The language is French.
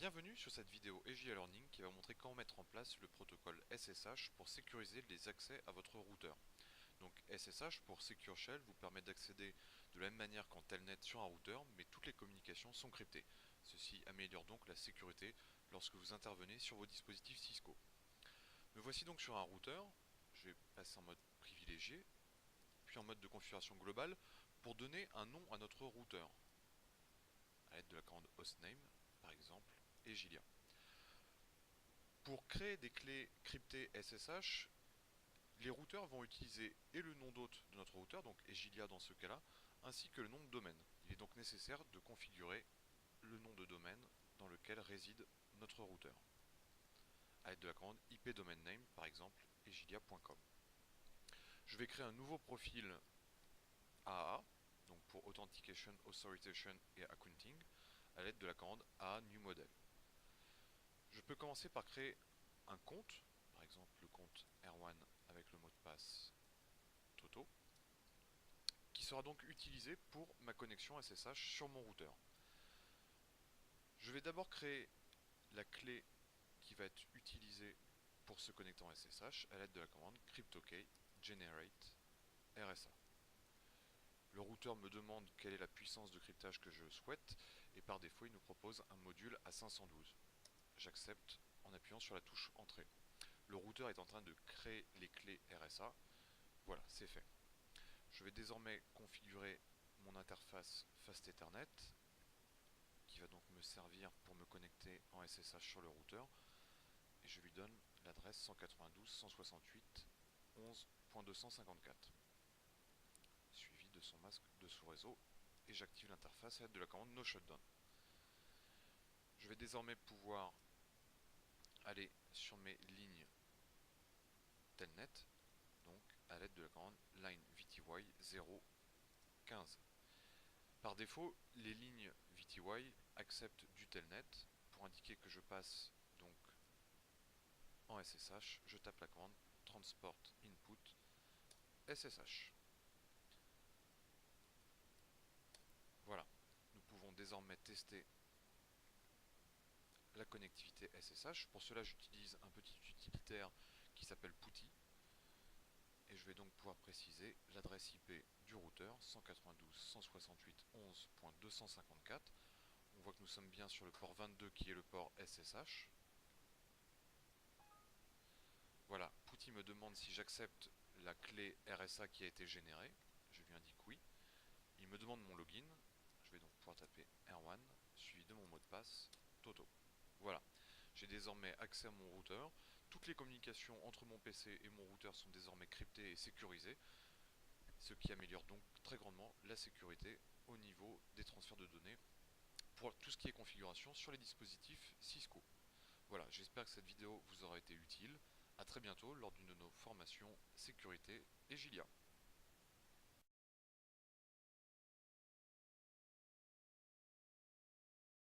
Bienvenue sur cette vidéo EJA Learning qui va montrer comment mettre en place le protocole SSH pour sécuriser les accès à votre routeur. Donc SSH pour Secure Shell vous permet d'accéder de la même manière qu'en Telnet sur un routeur, mais toutes les communications sont cryptées. Ceci améliore donc la sécurité lorsque vous intervenez sur vos dispositifs Cisco. Me voici donc sur un routeur, je vais passer en mode privilégié, puis en mode de configuration globale pour donner un nom à notre routeur, à l'aide de la commande hostname par exemple, et Gilia. Pour créer des clés cryptées SSH, les routeurs vont utiliser et le nom d'hôte de notre routeur, donc Egilia dans ce cas-là, ainsi que le nom de domaine. Il est donc nécessaire de configurer le nom de domaine dans lequel réside notre routeur, à l'aide de la commande IP domain name, par exemple egilia.com. Je vais créer un nouveau profil AA, donc pour Authentication, Authorization et Accounting, à l'aide de la commande AA New Model. Je peux commencer par créer un compte, par exemple le compte R1 avec le mot de passe Toto, qui sera donc utilisé pour ma connexion SSH sur mon routeur. Je vais d'abord créer la clé qui va être utilisée pour se connecter en SSH à l'aide de la commande cryptokey generate RSA. Le routeur me demande quelle est la puissance de cryptage que je souhaite et par défaut il nous propose un module à 512. J'accepte en appuyant sur la touche entrée. Le routeur est en train de créer les clés RSA. Voilà, c'est fait. Je vais désormais configurer mon interface Fast Ethernet qui va donc me servir pour me connecter en SSH sur le routeur et je lui donne l'adresse 192.168.11.254 suivi de son masque de sous-réseau et j'active l'interface à l'aide de la commande no shutdown. Je vais désormais pouvoir aller sur mes lignes Telnet, donc à l'aide de la commande line VTY 015. Par défaut, les lignes VTY acceptent du Telnet. Pour indiquer que je passe donc en SSH, je tape la commande transport input SSH. Voilà, nous pouvons désormais tester la connectivité SSH. Pour cela, j'utilise un petit utilitaire qui s'appelle PuTTY. Et je vais donc pouvoir préciser l'adresse IP du routeur 192.168.11.254. On voit que nous sommes bien sur le port 22 qui est le port SSH. Voilà, PuTTY me demande si j'accepte la clé RSA qui a été générée. Je lui indique oui. Il me demande mon login. Je vais donc pouvoir taper R1 suivi de mon mot de passe Toto. Voilà, j'ai désormais accès à mon routeur. Toutes les communications entre mon PC et mon routeur sont désormais cryptées et sécurisées, ce qui améliore donc très grandement la sécurité au niveau des transferts de données pour tout ce qui est configuration sur les dispositifs Cisco. Voilà, j'espère que cette vidéo vous aura été utile. A très bientôt lors d'une de nos formations sécurité et Gilia.